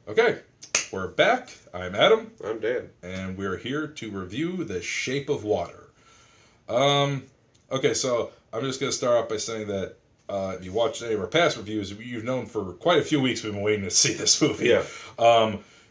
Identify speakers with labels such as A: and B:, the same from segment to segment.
A: Okay, we're back. I'm Adam,
B: I'm Dan.
A: and we're here to review The Shape of Water. Um, okay, so I'm just going to start off by saying that if you watched any of our past reviews, you've known for quite a few weeks we've been waiting to see this movie.
B: Yeah.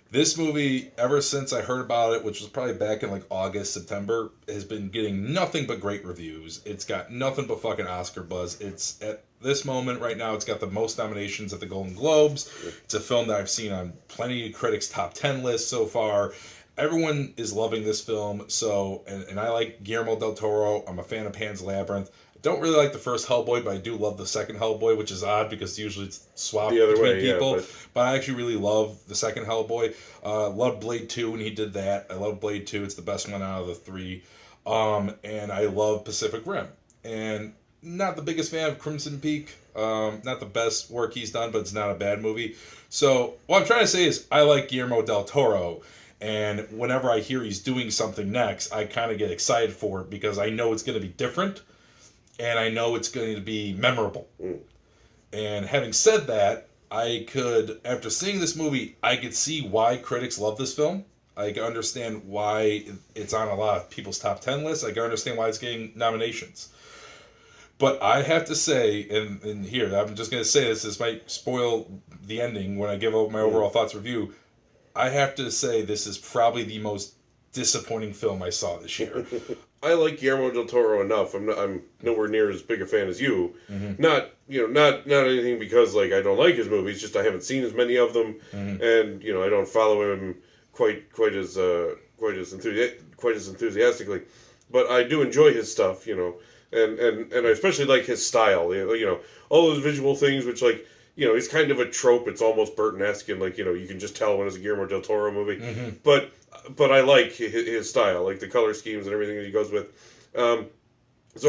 A: This movie, ever since I heard about it, which was probably back in like August, September, has been getting nothing but great reviews. It's got nothing but fucking Oscar buzz. It's at this moment right now, it's got the most nominations at the Golden Globes. It's a film that I've seen on plenty of critics' top 10 lists so far. Everyone is loving this film, so, and I like Guillermo del Toro. I'm a fan of Pan's Labyrinth. I don't really like the first Hellboy, but I do love the second Hellboy, which is odd because usually it's swapped
B: The other
A: between
B: way, yeah,
A: people. But I actually really love the second Hellboy. Loved Blade 2 when he did that. I love Blade 2. It's the best one out of the three. And I love Pacific Rim. And not the biggest fan of Crimson Peak. Not the best work he's done, but it's not a bad movie. So what I'm trying to say is I like Guillermo del Toro. And whenever I hear he's doing something next, I kind of get excited for it because I know it's going to be different. And I know it's going to be memorable. And having said that, I could, after seeing this movie, I could see why critics love this film. I can understand why it's on a lot of people's top 10 lists. I can understand why it's getting nominations. But I have to say, and here, I'm just going to say this might spoil the ending when I give my overall thoughts review. I have to say this is probably the most disappointing film I saw this year.
B: I like Guillermo del Toro enough. I'm nowhere near as big a fan as you.
A: Mm-hmm.
B: Not anything because like I don't like his movies. Just I haven't seen as many of them, and I don't follow him quite as enthusiastically. But I do enjoy his stuff. And I especially like his style. All those visual things, which like. He's kind of a trope. It's almost Burton-esque, and you can just tell when it's a Guillermo del Toro movie.
A: Mm-hmm.
B: But I like his style, like the color schemes and everything that he goes with. So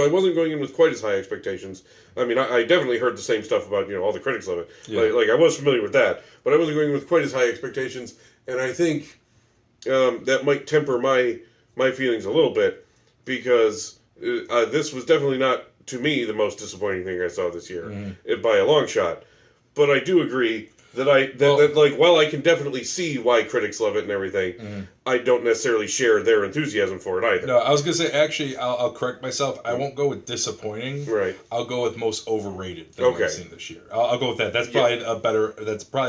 B: I wasn't going in with quite as high expectations. I mean, I definitely heard the same stuff about all the critics love it.
A: Yeah.
B: Like I was familiar with that, but I wasn't going in with quite as high expectations. And I think that might temper my feelings a little bit because this was definitely not to me the most disappointing thing I saw this year by a long shot. But I do agree that while I can definitely see why critics love it and everything, I don't necessarily share their enthusiasm for it either.
A: No, I was gonna say actually, I'll correct myself. I won't go with disappointing.
B: Right.
A: I'll go with most overrated thing I've seen this year. I'll go with that. That's probably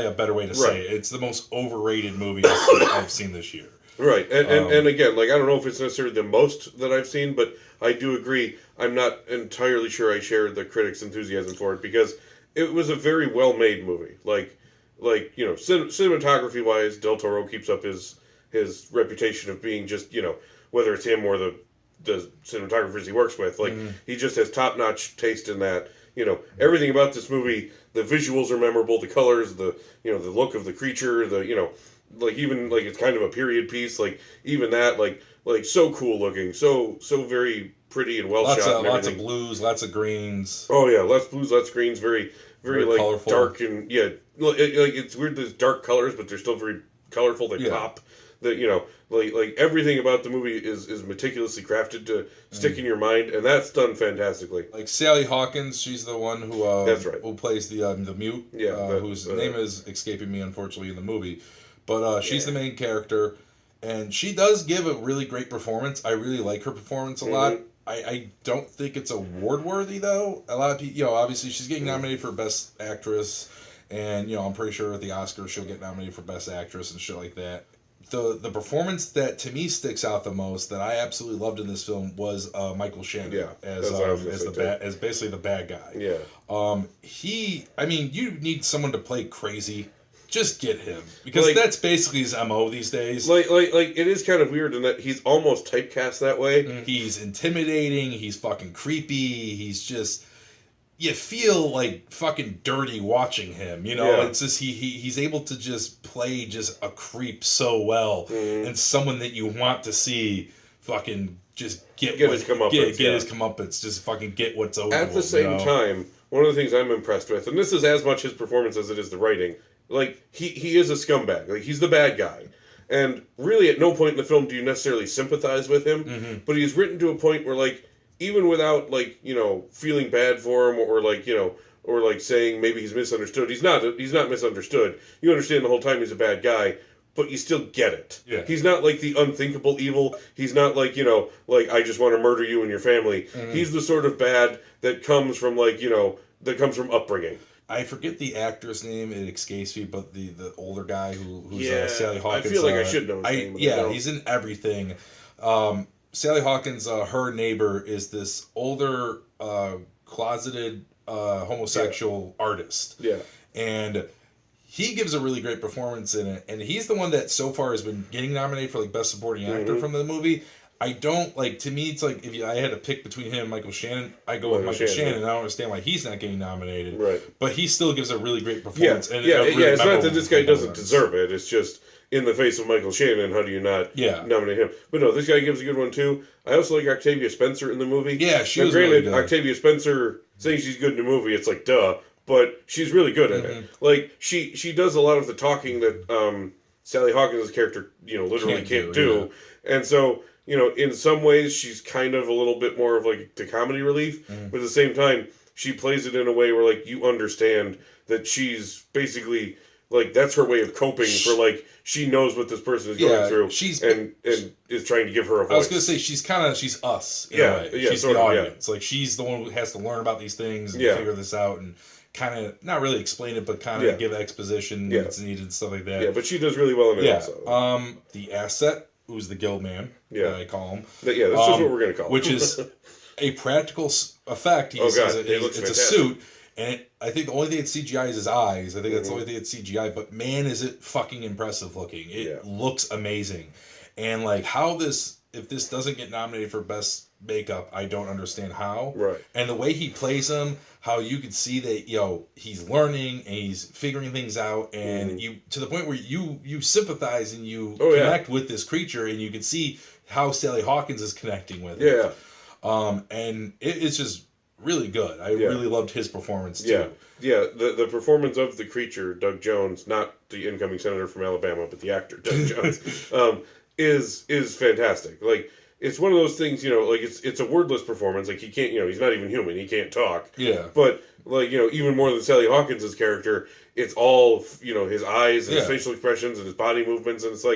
A: a better way to say it. It's the most overrated movie I've seen this year.
B: Right, and again, like I don't know if it's necessarily the most that I've seen, but I do agree. I'm not entirely sure I share the critics' enthusiasm for it because. It was a very well-made movie. Cinematography wise, Del Toro keeps up his reputation of being just whether it's him or the cinematographers he works with. He just has top-notch taste in that. Everything about this movie, the visuals are memorable, the colors, the look of the creature, even it's kind of a period piece. Even that, so cool looking, so very pretty and well shot.
A: Lots of blues, lots of greens.
B: Oh yeah, lots of blues, lots of greens. Very
A: colorful.
B: Dark and it's weird. There's dark colors, but they're still very colorful. They pop. Everything about the movie is meticulously crafted to stick in your mind, and that's done fantastically.
A: Like Sally Hawkins, she's the one who
B: that's right.
A: Who plays the mute. Whose name is escaping me unfortunately in the movie, but she's the main character, and she does give a really great performance. I really like her performance a lot. I don't think it's award worthy though. A lot of people, obviously she's getting nominated for Best Actress, and I'm pretty sure at the Oscars she'll get nominated for Best Actress and shit like that. The performance that to me sticks out the most that I absolutely loved in this film was Michael Shannon as basically the bad guy.
B: Yeah.
A: You need someone to play crazy. Just get him because that's basically his MO these days.
B: It is kind of weird in that he's almost typecast that way.
A: He's intimidating. He's fucking creepy. He's just you feel like fucking dirty watching him. It's just he's able to just play just a creep so well, and someone that you want to see fucking just get his comeuppance. Just fucking get what's over.
B: At the same time, one of the things I'm impressed with, and this is as much his performance as it is the writing. He is a scumbag. He's the bad guy. And really at no point in the film do you necessarily sympathize with him. But he's written to a point where, even without, feeling bad for him or or like saying maybe he's misunderstood. He's not misunderstood. You understand the whole time he's a bad guy, but you still get it.
A: Yeah.
B: He's not like the unthinkable evil. He's not like, like I just want to murder you and your family. Mm-hmm. He's the sort of bad that comes from that comes from upbringing.
A: I forget the actor's name, it escapes me, but the older guy who's
B: yeah,
A: Sally Hawkins.
B: I feel like I should know his name.
A: Yeah, he's in everything. Sally Hawkins, her neighbor is this older, closeted homosexual artist.
B: Yeah.
A: And he gives a really great performance in it, and he's the one that so far has been getting nominated for Best Supporting Actor from the movie. I don't to me it's like if I had to pick between him and Michael Shannon, I go with Michael Shannon. I don't understand why he's not getting nominated.
B: Right.
A: But he still gives a really great performance.
B: Yeah, it's not that this guy doesn't deserve it. It's just in the face of Michael Shannon, how do you not nominate him? But no, this guy gives a good one too. I also like Octavia Spencer in the movie.
A: Yeah, she was really good.
B: Octavia Spencer saying she's good in the movie, it's like duh, but she's really good in it. Like she does a lot of the talking that Sally Hawkins' character literally can't do. Yeah. And so in some ways she's kind of a little bit more of like the comedy relief, but at the same time she plays it in a way where you understand that she's basically that's her way of coping for she knows what this person is going through. And is trying to give her a voice.
A: I was gonna say she's us. In a way. She's the audience. She's the one who has to learn about these things and figure this out and kind of not really explain it, but kind of give exposition when it's needed and stuff like that.
B: Yeah, but she does really well in it also.
A: The asset, who's the Guild Man, that I call him.
B: That's just what we're gonna call him.
A: Which is a practical effect. It's a suit. And I think the only thing that's CGI is his eyes. I think that's the only thing that's CGI. But man, is it fucking impressive looking. It looks amazing. And if this doesn't get nominated for Best Makeup, I don't understand how.
B: Right.
A: And the way he plays him, how you can see that, he's learning and he's figuring things out. And you to the point where you sympathize and you connect with this creature. And you can see how Sally Hawkins is connecting with it. And it's just really good. I really loved his performance too.
B: Yeah. The performance of the creature, Doug Jones, not the incoming senator from Alabama, but the actor Doug Jones, is fantastic. It's one of those things, it's a wordless performance. He can't, he's not even human. He can't talk.
A: Yeah.
B: But even more than Sally Hawkins' character, it's all his eyes and his facial expressions and his body movements, and it's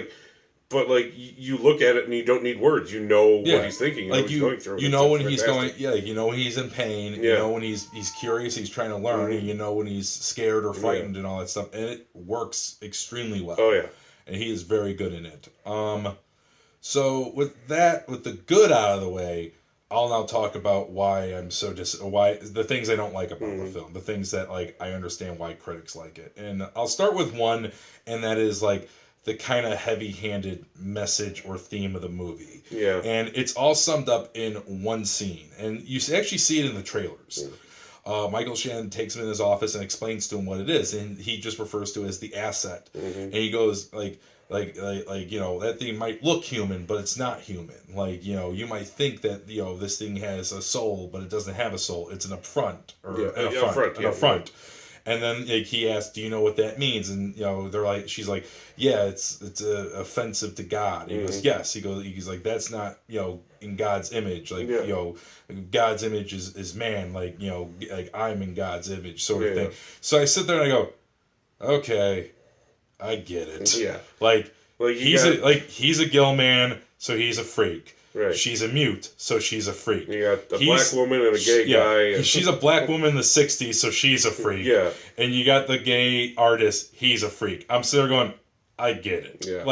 B: but you look at it and you don't need words. You know what he's thinking. What he's going through.
A: You know when he's going. Yeah, you know when he's in pain. You know when he's curious. He's trying to learn. And you know when he's scared or frightened and all that stuff. And it works extremely well.
B: Oh yeah.
A: And he is very good in it. So with the good out of the way, I'll now talk about why I'm so why the things I don't like about the film, the things that I understand why critics like it. And I'll start with one, and that is the kind of heavy-handed message or theme of the movie.
B: Yeah.
A: And it's all summed up in one scene. And you actually see it in the trailers. Michael Shannon takes him in his office and explains to him what it is. And he just refers to it as the asset. And he goes, that thing might look human, but it's not human. You might think that, this thing has a soul, but it doesn't have a soul. It's an upfront. An affront. And then he asks, "Do you know what that means?" And she's like, "Yeah, it's offensive to God." And he goes, "Yes." He's like, "That's not in God's image. God's image is man. I'm in God's image, sort of thing." So I sit there and I go, "Okay, I get it."
B: Yeah.
A: He's a gill man, so he's a freak.
B: Right.
A: She's a mute, so she's a freak.
B: You got a black woman and a gay guy.
A: She's a black woman in the 60s, so she's a freak.
B: Yeah.
A: And you got the gay artist, he's a freak. I'm sitting there going, I get it.
B: Yeah.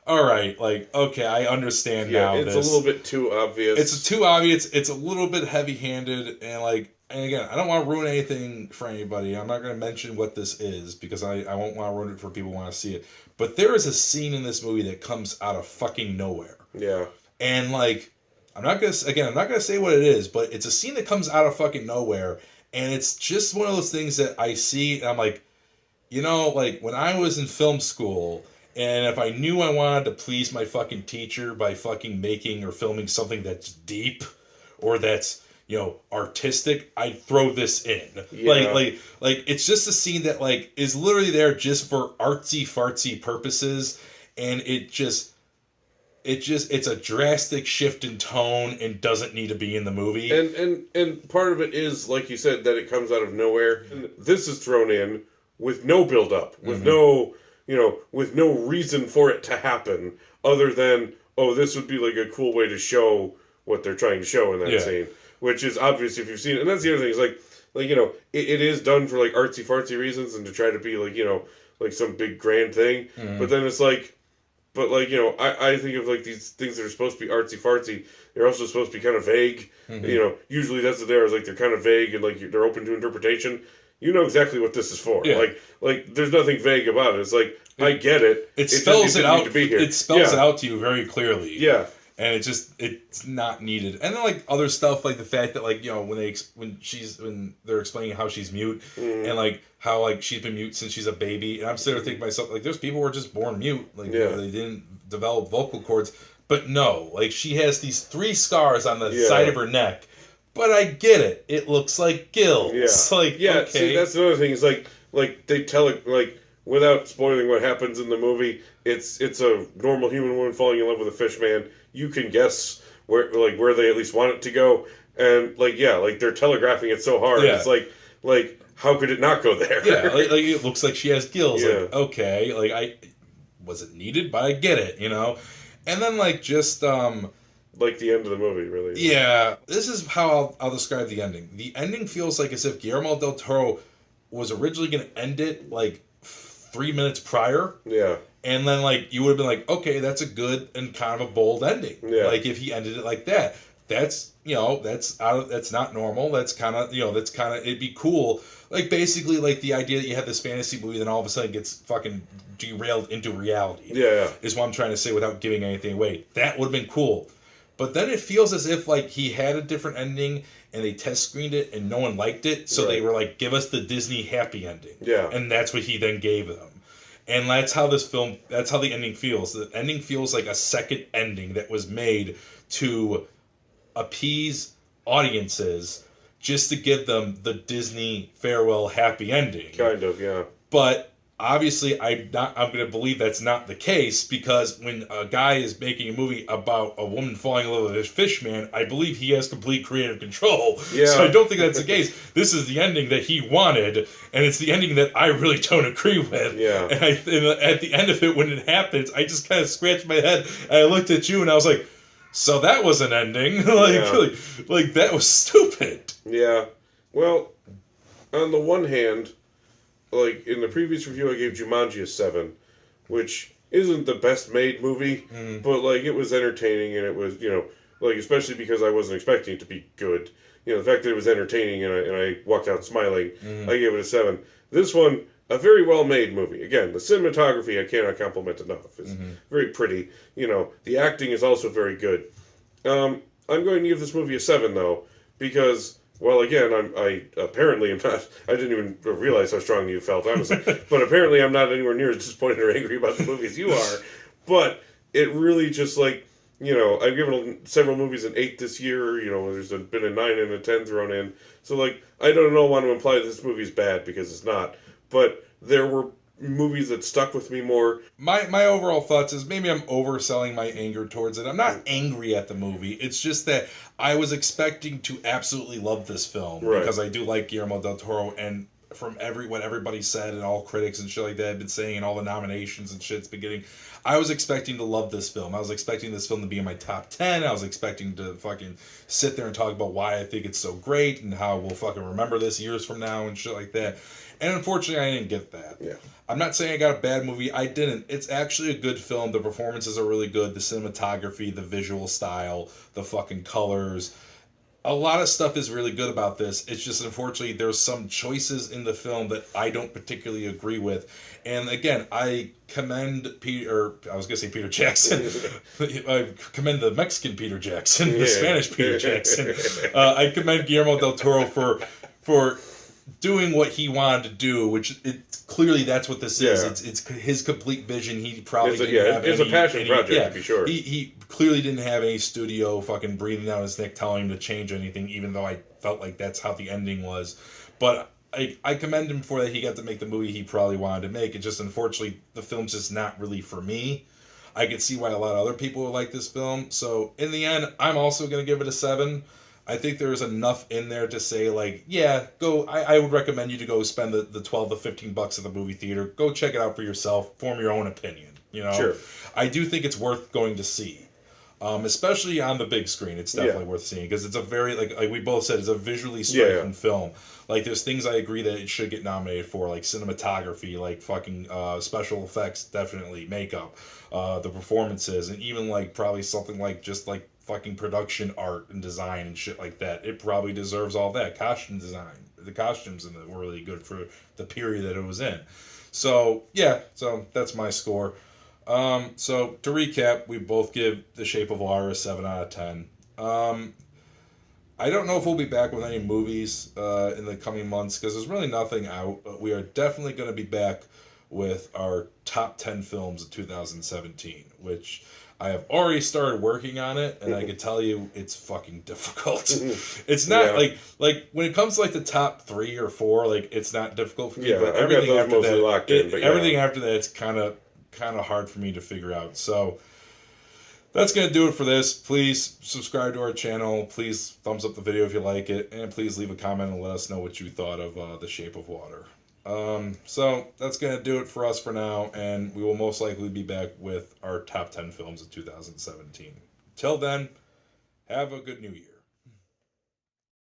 A: All right, okay, I understand now.
B: It's a little bit too obvious.
A: It's too obvious. It's a little bit heavy-handed, and and again, I don't want to ruin anything for anybody. I'm not going to mention what this is because I won't want to ruin it for people who want to see it. But there is a scene in this movie that comes out of fucking nowhere.
B: Yeah.
A: And I'm not gonna say what it is, but it's a scene that comes out of fucking nowhere, and it's just one of those things that I see, and I'm like, when I was in film school, and if I knew I wanted to please my fucking teacher by fucking making or filming something that's deep, or that's artistic, I'd throw this in.
B: Yeah.
A: It's just a scene that is literally there just for artsy fartsy purposes, and it just. it's a drastic shift in tone and doesn't need to be in the movie.
B: And part of it is, like you said, that it comes out of nowhere. And this is thrown in with no build up, with no, with no reason for it to happen other than, oh, this would be like a cool way to show what they're trying to show in that scene, which is obvious if you've seen it. And that's the other thing, is like it is done for like artsy fartsy reasons and to try to be like, like some big grand thing. But then it's like, I think of like these things that are supposed to be artsy fartsy. They're also supposed to be kind of vague. Usually that's what they're, is like they're kind of vague and like they're open to interpretation. You know exactly what this is for. Yeah. Like there's nothing vague about it. It's like, I get it.
A: It spells it out.
B: To be here.
A: It spells it out to you very clearly.
B: Yeah.
A: And it's not needed. And then like other stuff, like the fact that like, when they're explaining how she's mute and like how like she's been mute since she's a baby, and I'm sitting there thinking to myself, like, there's people who are just born mute, like they didn't develop vocal cords. But no, like she has these 3 scars on the side of her neck. But I get it. It looks like gills.
B: Yeah.
A: Like, okay.
B: See, that's another thing. Is like they tell it, like, without spoiling what happens in the movie, it's a normal human woman falling in love with a fish man. You can guess where they at least want it to go, and like they're telegraphing it so hard. Yeah. It's like how could it not go there?
A: Yeah, like it looks like she has gills. Yeah. Like, okay, like I was it needed, but I get it, And then like just
B: like the end of the movie, really.
A: Yeah, this is how I'll describe the ending. The ending feels like as if Guillermo del Toro was originally going to end it like 3 minutes prior.
B: Yeah.
A: And then like you would have been like, okay, that's a good and kind of a bold ending.
B: Yeah.
A: Like if he ended it like that, that's that's not normal. That's kind of it'd be cool. Like basically like the idea that you have this fantasy movie then all of a sudden gets fucking derailed into reality.
B: Yeah.
A: Is what I'm trying to say without giving anything away. That would have been cool. But then it feels as if like he had a different ending and they test screened it and no one liked it, so they were like, give us the Disney happy ending.
B: Yeah.
A: And that's what he then gave them. And that's how the ending feels. The ending feels like a second ending that was made to appease audiences just to give them the Disney farewell happy ending.
B: Kind of, yeah.
A: But obviously, I'm going to believe that's not the case, because when a guy is making a movie about a woman falling in love with a fish man, I believe he has complete creative control.
B: Yeah.
A: So I don't think that's the case. This is the ending that he wanted, and it's the ending that I really don't agree with.
B: Yeah.
A: And at the end of it, when it happens, I just kind of scratched my head, and I looked at you, and I was like, so that was an ending? like that was stupid.
B: Yeah. Well, on the one hand, like, in the previous review, I gave Jumanji a 7, which isn't the best made movie, but, like, it was entertaining, and it was, like, especially because I wasn't expecting it to be good. The fact that it was entertaining and I walked out smiling, I gave it a 7. This one, a very well made movie. Again, the cinematography I cannot compliment enough. It's very pretty. The acting is also very good. I'm going to give this movie a 7, though, because... Well, again, I apparently am not. I didn't even realize how strongly you felt, honestly. But apparently, I'm not anywhere near as disappointed or angry about the movie as you are. But it really just like I've given several movies an 8 this year. There's been a 9 and a 10 thrown in. So like, I don't want to imply that this movie's bad because it's not. But there were movies that stuck with me more.
A: My overall thoughts is maybe I'm overselling my anger towards it. I'm not angry at the movie. It's just that I was expecting to absolutely love this film because I do like Guillermo del Toro, and from what everybody said and all critics and shit like that have been saying and all the nominations and shit's been getting, I was expecting to love this film. I was expecting this film to be in my top 10. I was expecting to fucking sit there and talk about why I think it's so great and how we'll fucking remember this years from now and shit like that. And unfortunately, I didn't get that.
B: Yeah.
A: I'm not saying I got a bad movie. I didn't. It's actually a good film. The performances are really good. The cinematography, the visual style, the fucking colors. A lot of stuff is really good about this. It's just, unfortunately, there's some choices in the film that I don't particularly agree with. And again, I commend Peter Jackson. I commend the Mexican Peter Jackson, the Spanish Peter Jackson. I commend Guillermo del Toro for doing what he wanted to do, which clearly that's what this is. It's his complete vision. He probably didn't have
B: it's a passion project, to be sure.
A: He clearly didn't have any studio fucking breathing down his neck telling him to change anything, even though I felt like that's how the ending was. But I commend him for that. He got to make the movie he probably wanted to make. It just, unfortunately, the film's just not really for me. I could see why a lot of other people would like this film. So in the end, I'm also going to give it a 7. I think there's enough in there to say, like, yeah, go. I would recommend you to go spend the 12 to 15 bucks at the movie theater. Go check it out for yourself. Form your own opinion. You know,
B: Sure.
A: I do think it's worth going to see. Especially on the big screen, it's definitely worth seeing because it's a very like we both said, it's a visually striking film. Like there's things I agree that it should get nominated for, like cinematography, like fucking special effects, definitely makeup, the performances, and even like probably something like just like fucking production art and design and shit like that. It probably deserves all that. Costume design, the costumes in it were really good for the period that it was in. So yeah, so that's my score. So to recap, we both give The Shape of Water a 7 out of 10. I don't know if we'll be back with any movies in the coming months because there's really nothing out, but we are definitely going to be back with our top 10 films of 2017, which I have already started working on it, and I can tell you it's fucking difficult. It's not like when it comes to like the top 3 or 4, like it's not difficult for me, but everything after that, everything after that, it's kind of hard for me to figure out. So that's going to do it for this. Please subscribe to our channel. Please thumbs up the video if you like it. And please leave a comment and let us know what you thought of The Shape of Water. So that's going to do it for us for now. And we will most likely be back with our top 10 films of 2017. Till then, have a good new year.